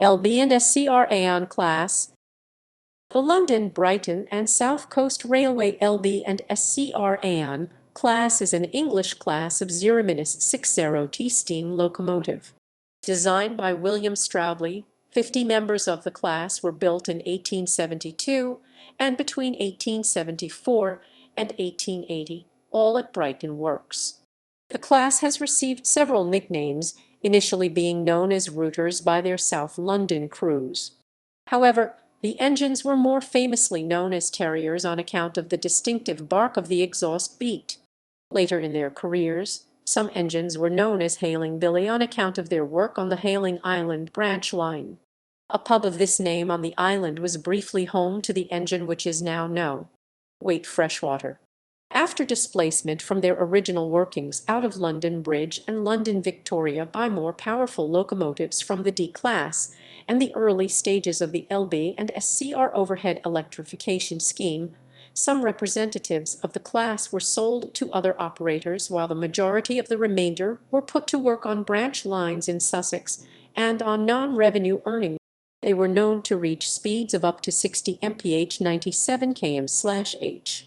LB&SCR A1 class. The London, Brighton and South Coast Railway LB&SCR A1 class is an English class of 0-60T steam locomotive. Designed by William Stroudley, 50 members of the class were built in 1872 and between 1874 and 1880, all at Brighton Works. The class has received several nicknames, initially being known as routers by their South London crews. However, the engines were more famously known as Terriers on account of the distinctive bark of the exhaust beat. Later in their careers, some engines were known as Hayling Billy on account of their work on the Hayling Island branch line. A pub of this name on the island was briefly home to the engine which is now No.W8 Freshwater. After displacement from their original workings out of London Bridge and London Victoria by more powerful locomotives from the D class and the early stages of the LB&SCR overhead electrification scheme, some representatives of the class were sold to other operators while the majority of the remainder were put to work on branch lines in Sussex and on non-revenue earning. They were known to reach speeds of up to 60 mph 97 km/h.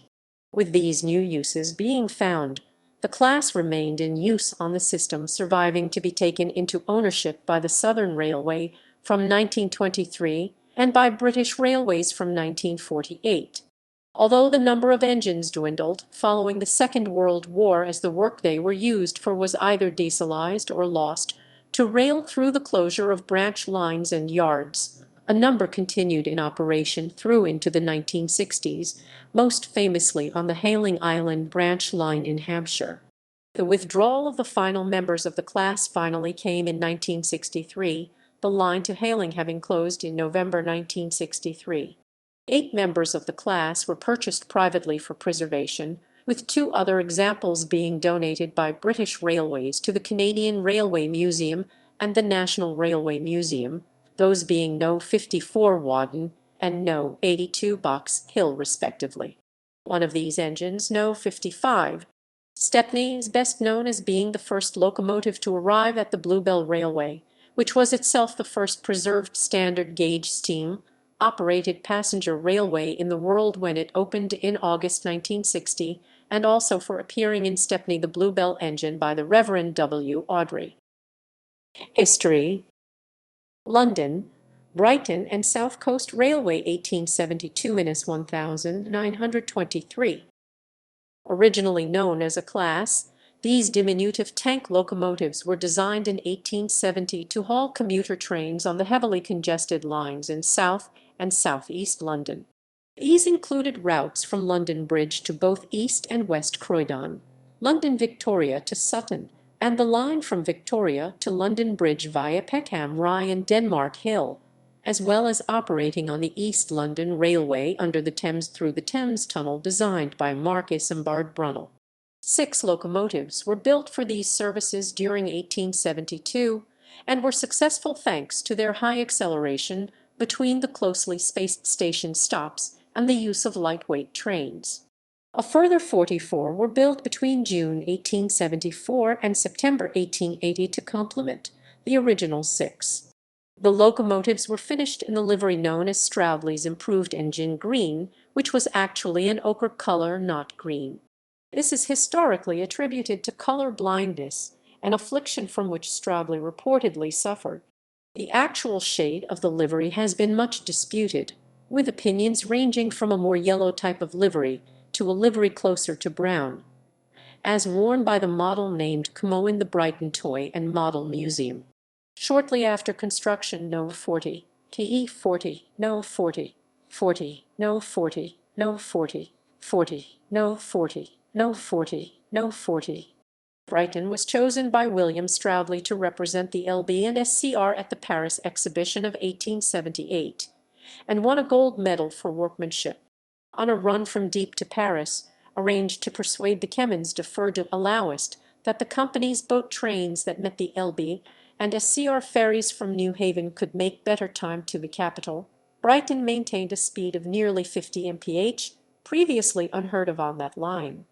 With these new uses being found, the class remained in use on the system, surviving to be taken into ownership by the Southern Railway from 1923 and by British Railways from 1948. Although the number of engines dwindled following the Second World War as the work they were used for was either dieselized or lost to rail through the closure of branch lines and yards, a number continued in operation through into the 1960s, most famously on the Hayling Island branch line in Hampshire. The withdrawal of the final members of the class finally came in 1963, the line to Hayling having closed in November 1963. 8 members of the class were purchased privately for preservation, with 2 other examples being donated by British Railways to the Canadian Railway Museum and the National Railway Museum, those being No.54 Wadden and No.82 Box Hill respectively. One of these engines, No.55 Stepney, is best known as being the first locomotive to arrive at the Bluebell Railway, which was itself the first preserved standard gauge steam operated passenger railway in the world when it opened in August 1960, and also for appearing in Stepney the Bluebell engine by the Reverend W. Awdry. History. London, Brighton and South Coast Railway 1872-1923. Originally known as a class, these diminutive tank locomotives were designed in 1870 to haul commuter trains on the heavily congested lines in South and Southeast London. These included routes from London Bridge to both East and West Croydon, London Victoria to Sutton, and the line from Victoria to London Bridge via Peckham Rye and Denmark Hill, as well as operating on the East London Railway under the Thames through the Thames Tunnel designed by Marcus Imbard Brunel. 6 locomotives were built for these services during 1872 and were successful thanks to their high acceleration between the closely spaced station stops and the use of lightweight trains. A further 44 were built between June 1874 and September 1880 to complement the original 6. The locomotives were finished in the livery known as Stroudley's Improved Engine Green, which was actually an ochre color, not green. This is historically attributed to color blindness, an affliction from which Stroudley reportedly suffered. The actual shade of the livery has been much disputed, with opinions ranging from a more yellow type of livery to a livery closer to brown, as worn by the model named Como in the Brighton Toy and Model Museum. Shortly after construction, No.40, TE40, No.40, 40, No.40, No.40, 40, No.40, No.40, No.40. Brighton was chosen by William Stroudley to represent the LB&SCR at the Paris exhibition of 1878, and won a gold medal for workmanship. On a run from Dieppe to Paris, arranged to persuade the Kemmons de Fer de Aloist that the company's boat trains that met the LB&SCR ferries from New Haven could make better time to the capital. Brighton maintained a speed of nearly 50 mph, previously unheard of on that line.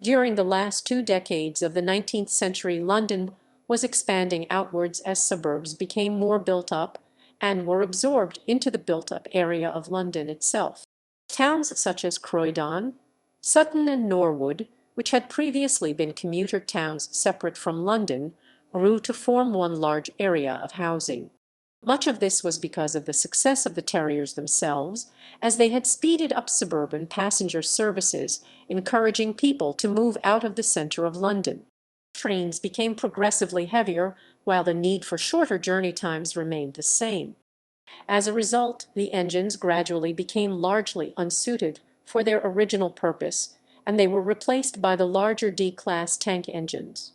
During the last 2 decades of the 19th century, London was expanding outwards as suburbs became more built up, and were absorbed into the built-up area of London itself. Towns such as Croydon, Sutton and Norwood, which had previously been commuter towns separate from London, grew to form one large area of housing. Much of this was because of the success of the Terriers themselves, as they had speeded up suburban passenger services, encouraging people to move out of the centre of London. Trains became progressively heavier, while the need for shorter journey times remained the same. As a result, the engines gradually became largely unsuited for their original purpose, and they were replaced by the larger D-class tank engines.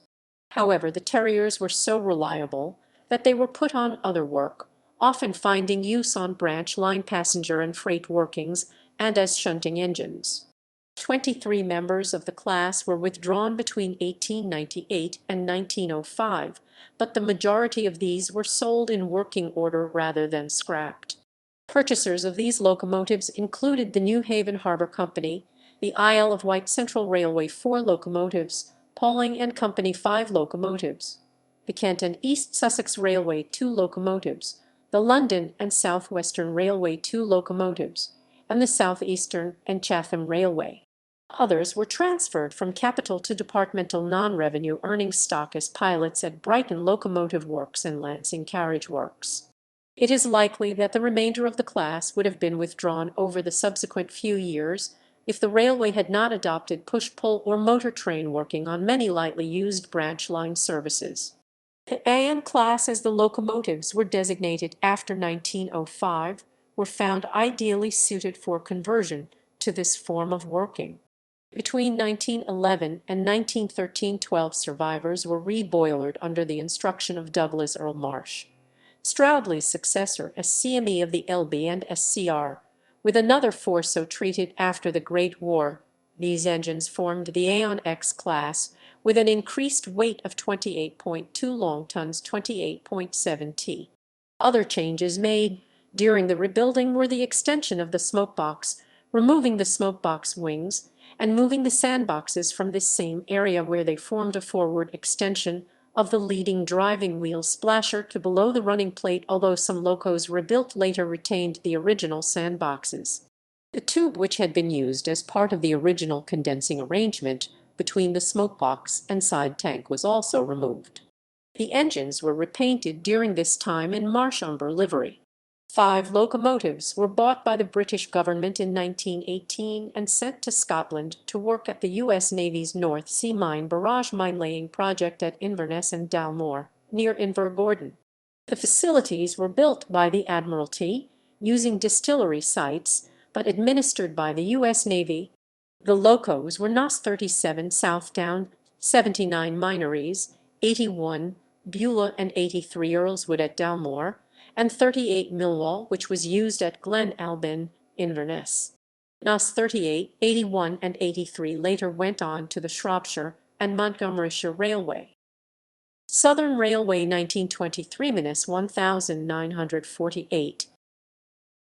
However, the Terriers were so reliable that they were put on other work, often finding use on branch line passenger and freight workings and as shunting engines. 23 members of the class were withdrawn between 1898 and 1905, but the majority of these were sold in working order rather than scrapped. Purchasers of these locomotives included the New Haven Harbour Company, the Isle of Wight Central Railway 4 locomotives, Pauling and Company 5 locomotives, the Kent and East Sussex Railway 2 locomotives, the London and South Western Railway 2 locomotives, and the South Eastern and Chatham Railway. Others were transferred from capital to departmental non-revenue earning stock as pilots at Brighton Locomotive Works and Lancing Carriage Works. It is likely that the remainder of the class would have been withdrawn over the subsequent few years if the railway had not adopted push-pull or motor train working on many lightly used branch line services. The A class, as the locomotives were designated after 1905, were found ideally suited for conversion to this form of working. Between 1911 and 1913, 12 survivors were reboilered under the instruction of Douglas Earl Marsh, Stroudley's successor as CME of the LB&SCR, with another 4 so treated after the Great War. These engines formed the A1 X class, with an increased weight of 28.2 long tons, 28.7 t. Other changes made during the rebuilding were the extension of the smokebox, removing the smokebox wings, and moving the sandboxes from this same area where they formed a forward extension of the leading driving wheel splasher to below the running plate, although some locos rebuilt later retained the original sandboxes. The tube which had been used as part of the original condensing arrangement between the smokebox and side tank was also removed. The engines were repainted during this time in Marsh umber livery. 5 locomotives were bought by the British government in 1918 and sent to Scotland to work at the U.S. Navy's North Sea mine barrage mine-laying project at Inverness and Dalmore, near Invergordon. The facilities were built by the Admiralty, using distillery sites, but administered by the U.S. Navy. The locos were NOS 37 Southdown, 79 Minories, 81 Beulah and 83 Earlswood at Dalmore, and 38 Millwall, which was used at Glen Albyn, Inverness. NOS 38, 81, and 83 later went on to the Shropshire and Montgomeryshire Railway. Southern Railway 1923-1948.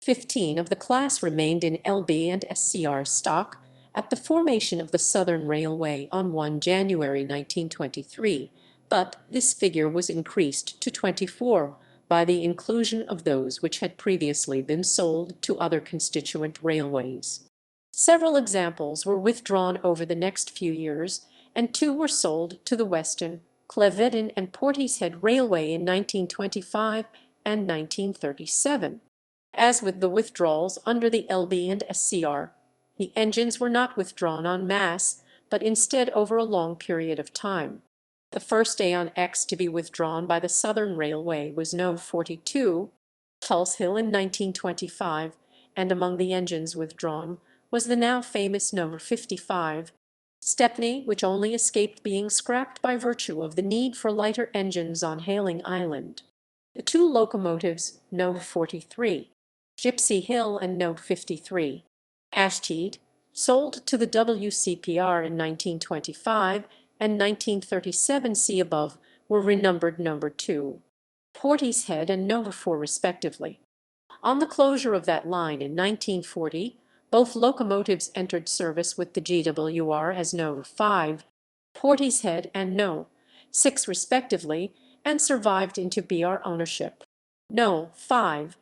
15 of the class remained in LB&SCR stock at the formation of the Southern Railway on 1 January 1923, but this figure was increased to 24 by the inclusion of those which had previously been sold to other constituent railways. Several examples were withdrawn over the next few years, and 2 were sold to the Western, Clevedon and Portishead Railway in 1925 and 1937. As with the withdrawals under the LB&SCR, the engines were not withdrawn en masse, but instead over a long period of time. The first A1 X to be withdrawn by the Southern Railway was No.W8 Tulse Hill in 1925, and among the engines withdrawn was the now famous No.55 Stepney, which only escaped being scrapped by virtue of the need for lighter engines on Hayling Island. The 2 locomotives, No.43 Gypsy Hill and No.53 Ashtead, sold to the WCPR in 1925 and 1937, see above, were renumbered No. 2 Portishead and No.4 respectively. On the closure of that line in 1940, both locomotives entered service with the GWR as No.5 Portishead and No.6 respectively, and survived into BR ownership. No.5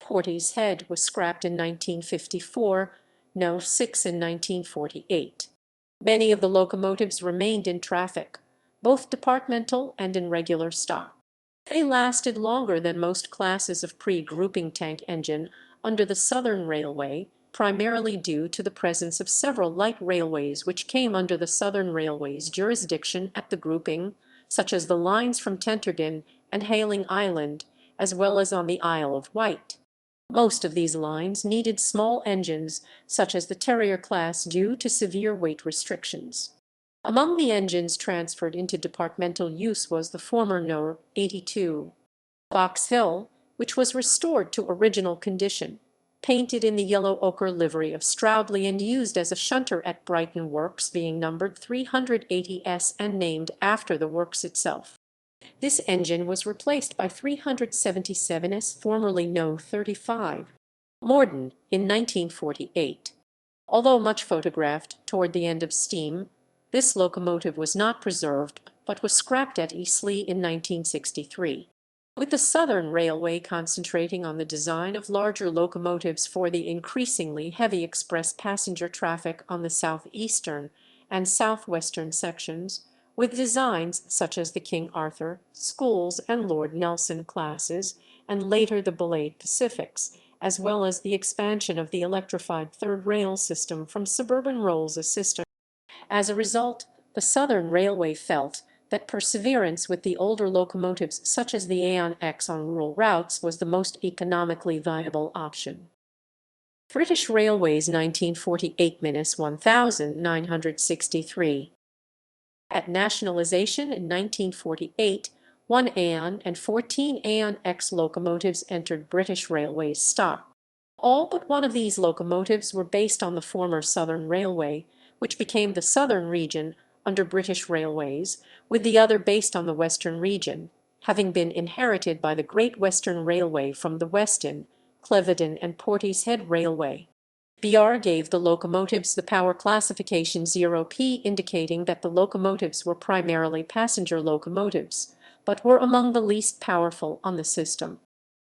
Portishead was scrapped in 1954, No.6 in 1948. Many of the locomotives remained in traffic, both departmental and in regular stock. They lasted longer than most classes of pre-grouping tank engine under the Southern Railway, primarily due to the presence of several light railways which came under the Southern Railway's jurisdiction at the grouping, such as the lines from Tenterden and Hayling Island, as well as on the Isle of Wight. Most of these lines needed small engines, such as the Terrier class, due to severe weight restrictions. Among the engines transferred into departmental use was the former No.82 Box Hill, which was restored to original condition, painted in the yellow ochre livery of Stroudley and used as a shunter at Brighton Works, being numbered 380S and named after the works itself. This engine was replaced by 377S, formerly No.35 Morden, in 1948. Although much photographed toward the end of steam, this locomotive was not preserved, but was scrapped at Eastleigh in 1963. With the Southern Railway concentrating on the design of larger locomotives for the increasingly heavy express passenger traffic on the southeastern and southwestern sections, with designs such as the King Arthur, Schools, and Lord Nelson classes, and later the Belleisle Pacifics, as well as the expansion of the electrified third rail system from suburban Rolls system. As a result, the Southern Railway felt that perseverance with the older locomotives such as the A1 X on rural routes was the most economically viable option. British Railways 1948-1963. At nationalization in 1948, 1 A1 and 14 A1 X locomotives entered British Railways stock. All but one of these locomotives were based on the former Southern Railway, which became the Southern Region under British Railways, with the other based on the Western Region, having been inherited by the Great Western Railway from the Weston, Clevedon and Portishead Railway. BR gave the locomotives the power classification 0P, indicating that the locomotives were primarily passenger locomotives, but were among the least powerful on the system.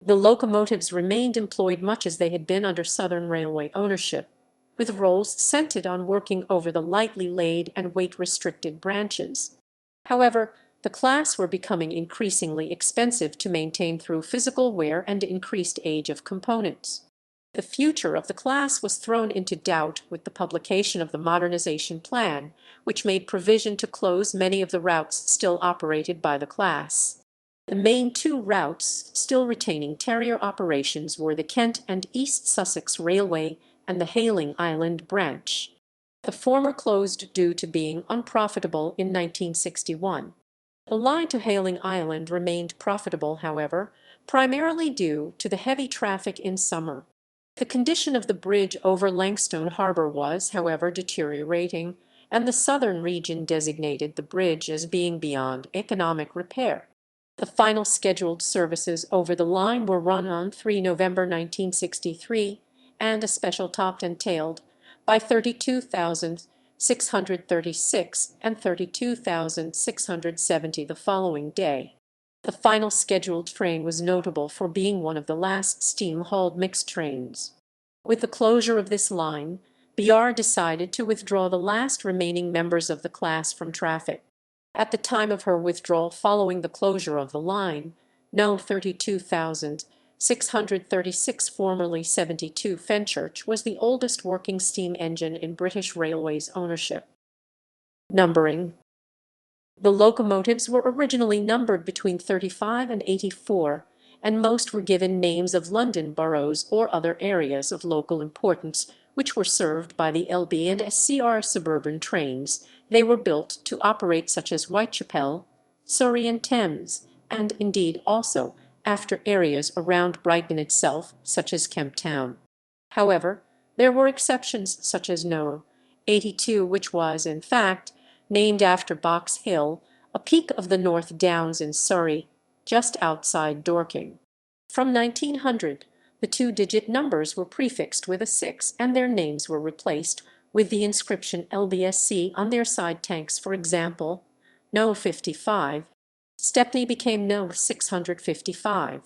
The locomotives remained employed much as they had been under Southern Railway ownership, with Rolls centered on working over the lightly laid and weight-restricted branches. However, the class were becoming increasingly expensive to maintain through physical wear and increased age of components. The future of the class was thrown into doubt with the publication of the Modernization Plan, which made provision to close many of the routes still operated by the class. The main two routes still retaining Terrier operations were the Kent and East Sussex Railway and the Hayling Island branch. The former closed due to being unprofitable in 1961. The line to Hayling Island remained profitable, however, primarily due to the heavy traffic in summer. The condition of the bridge over Langstone Harbour was, however, deteriorating, and the Southern Region designated the bridge as being beyond economic repair. The final scheduled services over the line were run on 3 November 1963, and a special topped and tailed by 32,636 and 32,670 the following day. The final scheduled train was notable for being one of the last steam-hauled mixed trains. With the closure of this line, BR decided to withdraw the last remaining members of the class from traffic. At the time of her withdrawal following the closure of the line, No. 32,636, formerly 72 Fenchurch, was the oldest working steam engine in British Railways ownership. Numbering. The locomotives were originally numbered between 35 and 84, and most were given names of London boroughs or other areas of local importance which were served by the LB&SCR suburban trains. They were built to operate such as Whitechapel, Surrey and Thames, and indeed also after areas around Brighton itself, such as Kemp Town. However, there were exceptions such as No.82, which was, in fact, named after Box Hill, a peak of the North Downs in Surrey, just outside Dorking. From 1900, the two-digit numbers were prefixed with a 6 and their names were replaced with the inscription LBSC on their side tanks. For example, No. 55. Stepney became No. 655.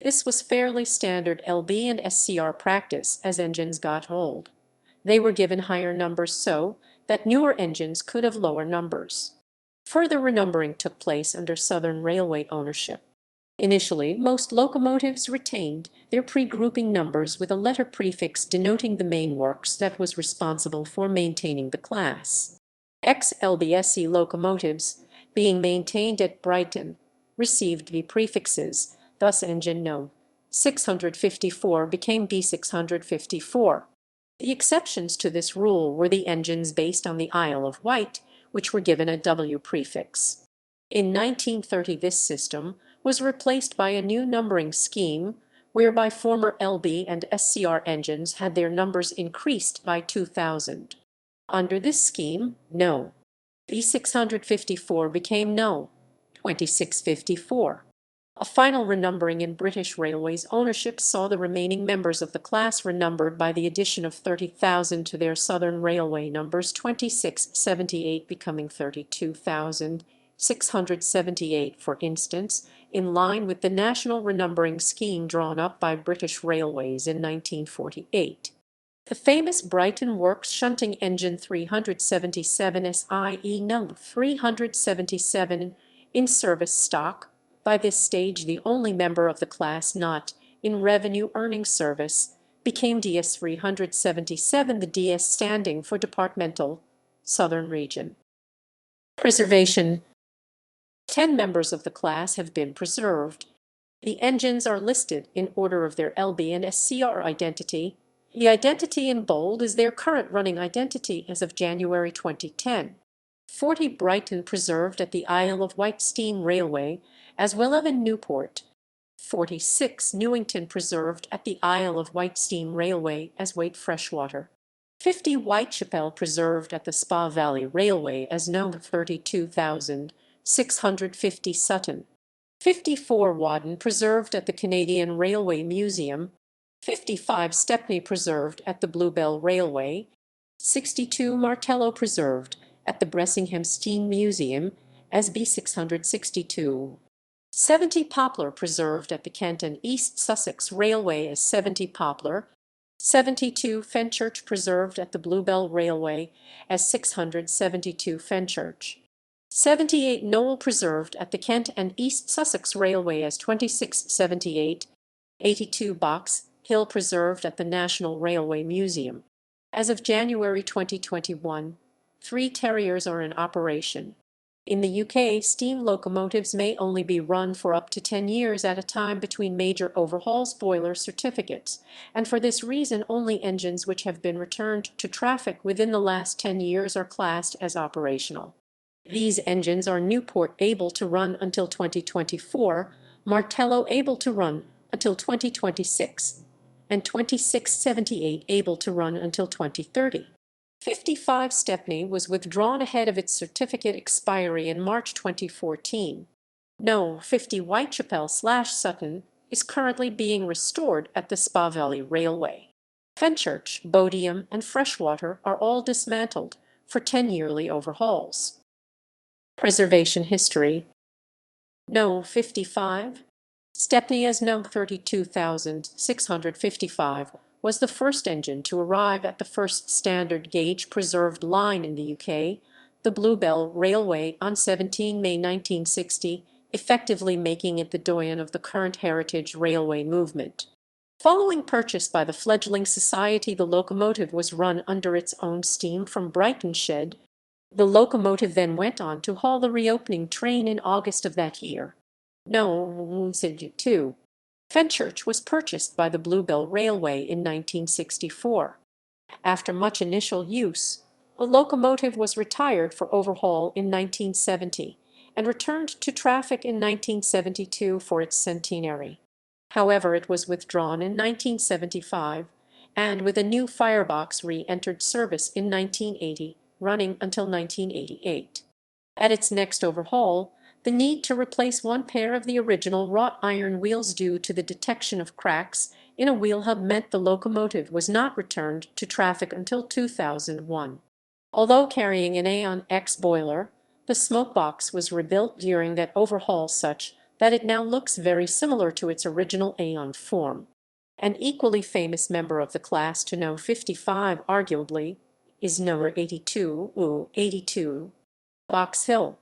This was fairly standard LB&SCR practice as engines got old. They were given higher numbers so that newer engines could have lower numbers. Further renumbering took place under Southern Railway ownership. Initially, most locomotives retained their pre-grouping numbers with a letter prefix denoting the main works that was responsible for maintaining the class. Ex-LBSE locomotives, being maintained at Brighton, received the prefixes, thus engine No. 654 became B654. The exceptions to this rule were the engines based on the Isle of Wight, which were given a W prefix. In 1930 this system was replaced by a new numbering scheme, whereby former LB and SCR engines had their numbers increased by 2,000. Under this scheme, No. B654 became No. 2654. A final renumbering in British Railways ownership saw the remaining members of the class renumbered by the addition of 30,000 to their Southern Railway numbers, 2678 becoming 32,678, for instance, in line with the national renumbering scheme drawn up by British Railways in 1948. The famous Brighton Works shunting engine 377 SIE No. 377 in service stock, by this stage the only member of the class not in revenue-earning service, became DS 377, the DS standing for Departmental, Southern Region. Preservation. 10 members of the class have been preserved. The engines are listed in order of their LB&SCR identity. The identity in bold is their current running identity as of January 2010. 40 Brighton preserved at the Isle of Wight Steam Railway, as well as in Newport. 46 Newington preserved at the Isle of Wight Steam Railway as Weight Freshwater. 50 Whitechapel preserved at the Spa Valley Railway as No. 32,650 Sutton. 54 Wadden preserved at the Canadian Railway Museum. 55 Stepney preserved at the Bluebell Railway. 62 Martello preserved at the Bressingham Steam Museum as B662. 70 Poplar preserved at the Kent and East Sussex Railway as 70 Poplar. 72 Fenchurch preserved at the Bluebell Railway as 672 Fenchurch. 78 Knoll preserved at the Kent and East Sussex Railway as 2678. 82 Box Hill preserved at the National Railway Museum. As of January 2021, 3 Terriers are in operation. In the UK, steam locomotives may only be run for up to 10 years at a time between major overhauls boiler certificates, and for this reason only engines which have been returned to traffic within the last 10 years are classed as operational. These engines are Newport able to run until 2024, Martello able to run until 2026, and 2678 able to run until 2030. 55 Stepney was withdrawn ahead of its certificate expiry in March 2014. No. 50 Whitechapel/Sutton is currently being restored at the Spa Valley Railway. Fenchurch, Bodiam, and Freshwater are all dismantled for 10 yearly overhauls. Preservation history. No. 55. Stepney as No. 32,655 was the first engine to arrive at the first standard gauge preserved line in the UK, the Bluebell Railway, on 17 May 1960, effectively making it the doyen of the current heritage railway movement. Following purchase by the fledgling society, the locomotive was run under its own steam from Brighton shed. The locomotive then went on to haul the reopening train in August of that year. No. 2. Fenchurch was purchased by the Bluebell Railway in 1964. After much initial use, the locomotive was retired for overhaul in 1970 and returned to traffic in 1972 for its centenary. However, it was withdrawn in 1975 and with a new firebox re-entered service in 1980, running until 1988. At its next overhaul, the need to replace one pair of the original wrought iron wheels due to the detection of cracks in a wheel hub meant the locomotive was not returned to traffic until 2001. Although carrying an Aeon X boiler, the smoke box was rebuilt during that overhaul such that it now looks very similar to its original A1 form. An equally famous member of the class to No.55 arguably is No.82 Box Hill.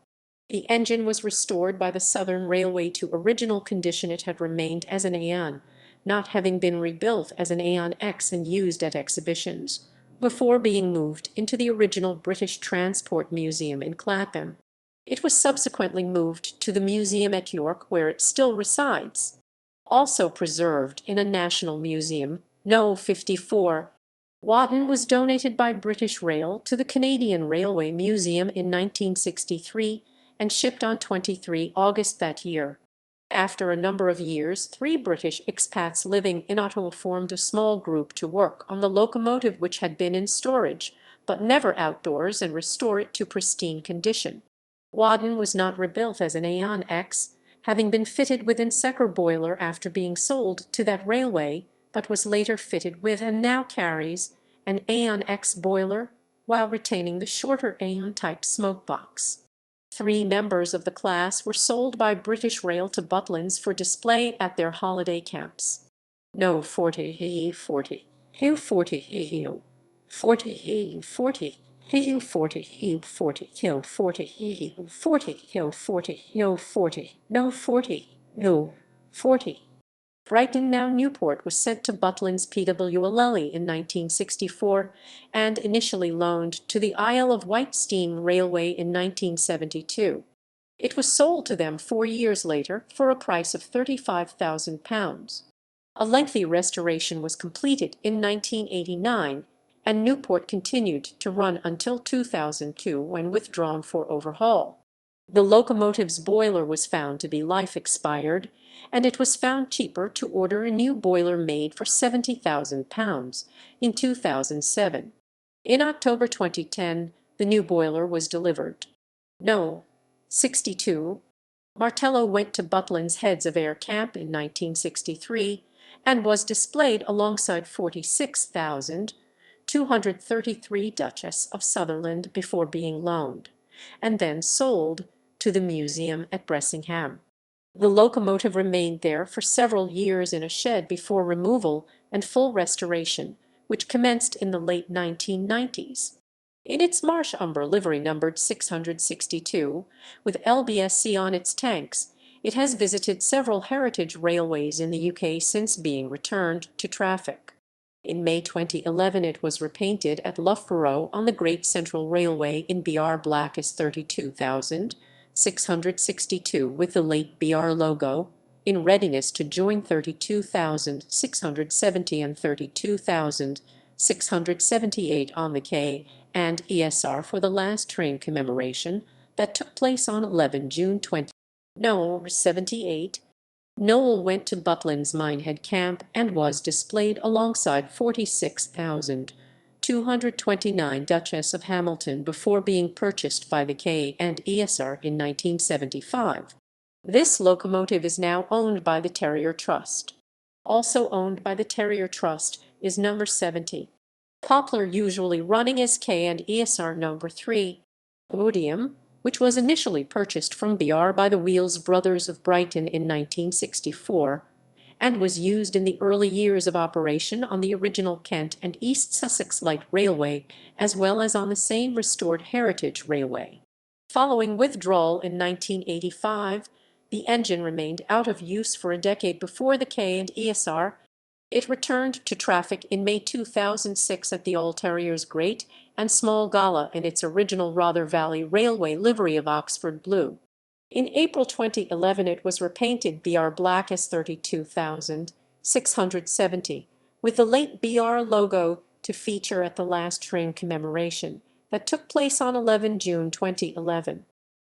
The engine was restored by the Southern Railway to original condition. It had remained as an A1, not having been rebuilt as an A1X and used at exhibitions, before being moved into the original British Transport Museum in Clapham. It was subsequently moved to the museum at York, where it still resides. Also preserved in a national museum, No.54, Wadden was donated by British Rail to the Canadian Railway Museum in 1963 and shipped on 23 August that year. After a number of years, 3 British expats living in Ottawa formed a small group to work on the locomotive, which had been in storage, but never outdoors, and restore it to pristine condition. Wadden was not rebuilt as an A1X, having been fitted with an SCR boiler after being sold to that railway, but was later fitted with and now carries an A1X boiler while retaining the shorter A1 type smoke box. 3 members of the class were sold by British Rail to Butlins for display at their holiday camps. No.40 40 Hill 40 Hill 40 Hill 40 Hill 40 Hill 40 Hill 40 Hill 40 Hill 40 Hill 40 No.40 Hill 40. Brighton, now Newport, was sent to Butlins Pwllelly in 1964 and initially loaned to the Isle of Wight Steam Railway in 1972. It was sold to them 4 years later for a price of £35,000. A lengthy restoration was completed in 1989, and Newport continued to run until 2002, when withdrawn for overhaul. The locomotive's boiler was found to be life expired, and it was found cheaper to order a new boiler made for £70,000 in 2007. In October 2010, the new boiler was delivered. No.62 Martello went to Butlins Heads of Air Camp in 1963 and was displayed alongside 46,233 Duchess of Sutherland before being loaned, and then sold to the museum at Bressingham. The locomotive remained there for several years in a shed before removal and full restoration, which commenced in the late 1990s. In its Marsh Umber livery numbered 662, with LB&SCR on its tanks, it has visited several heritage railways in the UK since being returned to traffic. In May 2011 it was repainted at Loughborough on the Great Central Railway in BR black as 32,662 with the late BR logo, in readiness to join 32,670 and 32,678 on the K and ESR for the last train commemoration that took place on 11 June 20. No.78 Noel went to Butlins Minehead Camp and was displayed alongside 46,229 Duchess of Hamilton before being purchased by the K and ESR in 1975. This locomotive is now owned by the Terrier Trust. Also owned by the Terrier Trust is number 70. Poplar, usually running as K and ESR number 3. Odium, which was initially purchased from BR by the Wheels brothers of Brighton in 1964, and was used in the early years of operation on the original Kent and East Sussex Light Railway, as well as on the same restored Heritage Railway. Following withdrawal in 1985, the engine remained out of use for a decade before the K and ESR. It returned to traffic in May 2006 at the All Terriers Great and Small Gala in its original Rother Valley Railway livery of Oxford blue. In April 2011 it was repainted BR black as 32,670, with the late BR logo to feature at the last train commemoration that took place on 11 June 2011.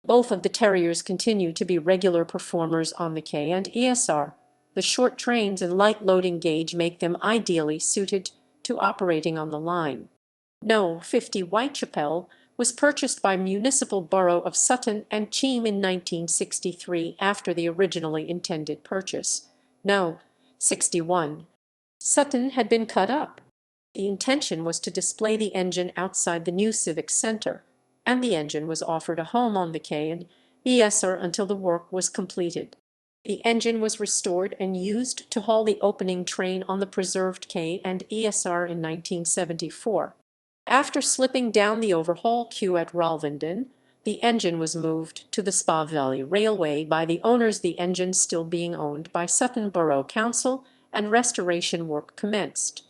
Both of the Terriers continue to be regular performers on the K and ESR. The short trains and light loading gauge make them ideally suited to operating on the line. No.50 Whitechapel was purchased by Municipal Borough of Sutton and Cheam in 1963 after the originally intended purchase. No.61 Sutton had been cut up. The intention was to display the engine outside the new Civic Centre, and the engine was offered a home on the K and ESR until the work was completed. The engine was restored and used to haul the opening train on the preserved K&ESR in 1974. After slipping down the overhaul queue at Ralvenden, the engine was moved to the Spa Valley Railway by the owners, the engine still being owned by Sutton Borough Council, and restoration work commenced.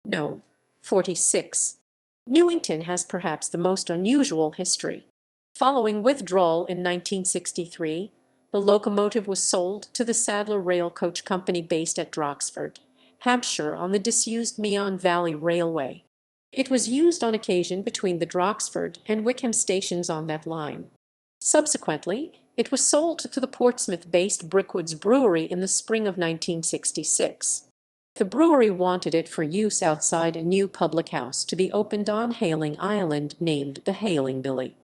No. 46. Newington has perhaps the most unusual history. Following withdrawal in 1963, the locomotive was sold to the Sadler Rail Coach Company based at Droxford, Hampshire on the disused Meon Valley Railway. It was used on occasion between the Droxford and Wickham stations on that line. Subsequently, it was sold to the Portsmouth-based Brickwoods Brewery in the spring of 1966. The brewery wanted it for use outside a new public house to be opened on Hayling Island named the Hayling Billy.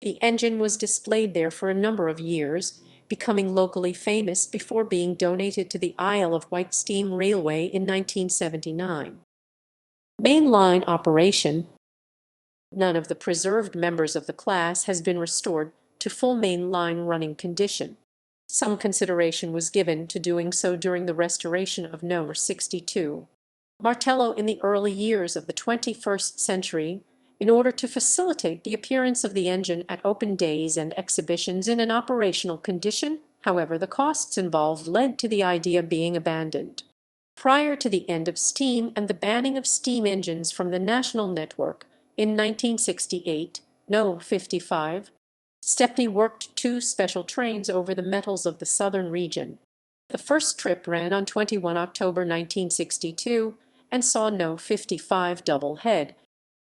The engine was displayed there for a number of years, becoming locally famous before being donated to the Isle of Wight Steam Railway in 1979. Mainline operation. None of the preserved members of the class has been restored to full mainline running condition. Some consideration was given to doing so during the restoration of No.62 Martello in the early years of the 21st century, in order to facilitate the appearance of the engine at open days and exhibitions in an operational condition. However, the costs involved led to the idea being abandoned. Prior to the end of steam and the banning of steam engines from the national network in 1968, No.55, Stepney worked 2 special trains over the metals of the southern region. The first trip ran on 21 October 1962 and saw No.55 double head.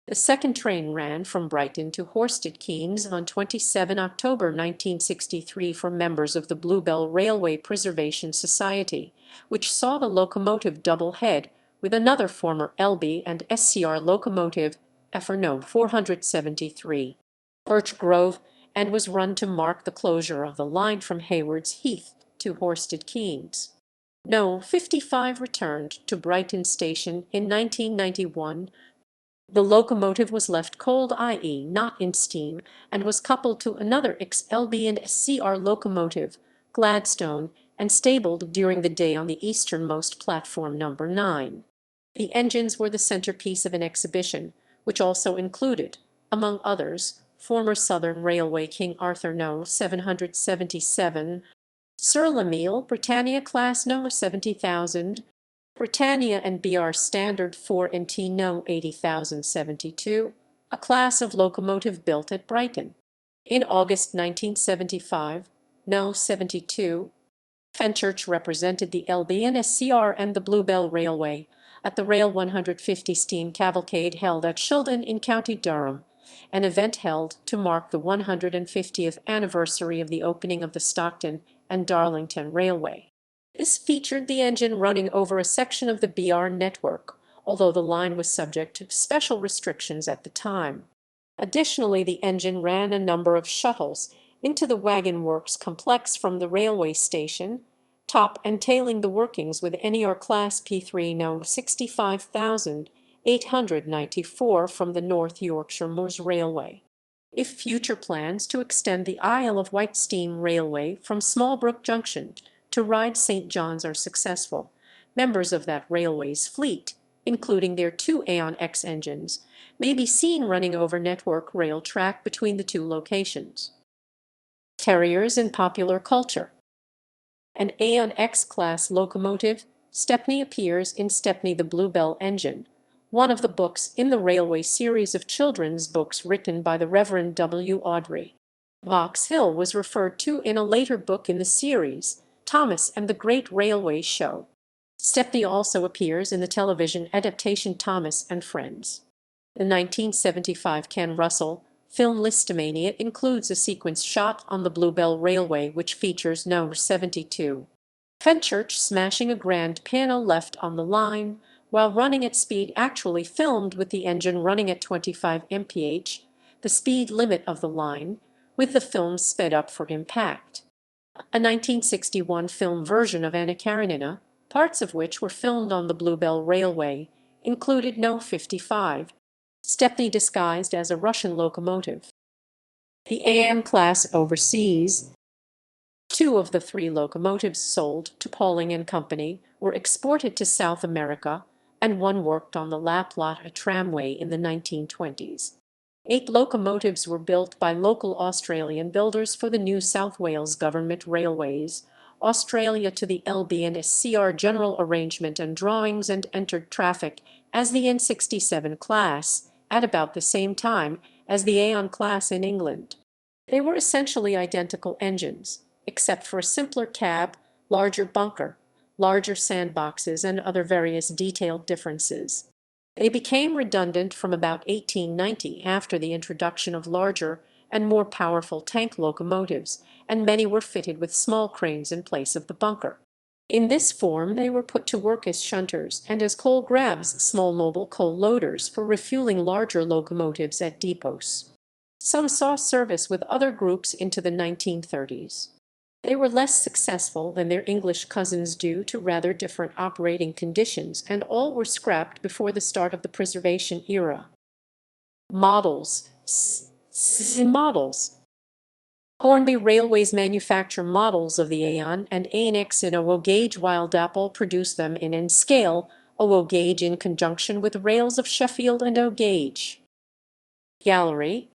The second train ran from Brighton to Horsted Keynes on 27 October 1963 for members of the Bluebell Railway Preservation Society, which saw the locomotive double head with another former LB&SCR locomotive, FR No. 473, Birch Grove, and was run to mark the closure of the line from Haywards Heath to Horsted Keynes. No.55 returned to Brighton Station in 1991. The locomotive was left cold, i.e. not in steam, and was coupled to another LB&SCR locomotive, Gladstone, and stabled during the day on the easternmost platform No. 9. The engines were the centerpiece of an exhibition, which also included, among others, former Southern Railway King Arthur No. 777, Sir Lemuel Britannia Class No. 70,000, Britannia and BR Standard 4NT No. 80,072, a class of locomotive built at Brighton. In August 1975, No. 72, Fenchurch represented the LB&SCR and the Bluebell Railway at the Rail 150 steam cavalcade held at Shildon in County Durham, an event held to mark the 150th anniversary of the opening of the Stockton and Darlington Railway. This featured the engine running over a section of the BR network, although the line was subject to special restrictions at the time. Additionally, the engine ran a number of shuttles into the Wagon Works complex from the railway station, top and tailing the workings with NER Class P3 No. 65,894 from the North Yorkshire Moors Railway. If future plans to extend the Isle of Wight Steam Railway from Smallbrook Junction to Ryde St. John's are successful, members of that railway's fleet, including their 2 Aeon X engines, may be seen running over network rail track between the 2 locations. Terriers in popular culture. An Aeon X-class locomotive, Stepney, appears in Stepney the Bluebell Engine, one of the books in the railway series of children's books written by the Reverend W. Awdry. Box Hill was referred to in a later book in the series, Thomas and the Great Railway Show. Stepney also appears in the television adaptation Thomas and Friends. The 1975 Ken Russell film Listomania includes a sequence shot on the Bluebell Railway which features No. 72 Fenchurch smashing a grand piano left on the line while running at speed, actually filmed with the engine running at 25 mph, the speed limit of the line, with the film sped up for impact. A 1961 film version of Anna Karenina, parts of which were filmed on the Bluebell Railway, included No. 55 Stepney disguised as a Russian locomotive. The AM class overseas. Two of the three locomotives sold to Pauling and Company were exported to South America, and one worked on the La Plata tramway in the 1920s. 8 locomotives were built by local Australian builders for the New South Wales Government Railways, Australia to the LB&SCR general arrangement and drawings, and entered traffic as the N67 class at about the same time as the A1 class in England. They were essentially identical engines, except for a simpler cab, larger bunker, larger sandboxes, and other various detailed differences. They became redundant from about 1890 after the introduction of larger and more powerful tank locomotives, and many were fitted with small cranes in place of the bunker. In this form they were put to work as shunters and as coal grabs, small mobile coal loaders for refueling larger locomotives at depots. Some saw service with other groups into the 1930s. They were less successful than their English cousins due to rather different operating conditions, and all were scrapped before the start of the preservation era. Models. Models. Hornby Railways manufacture models of the A1 and A&X in OO gauge, while Dapol produce them in N scale, OO gauge in conjunction with rails of Sheffield and O gauge. Gallery.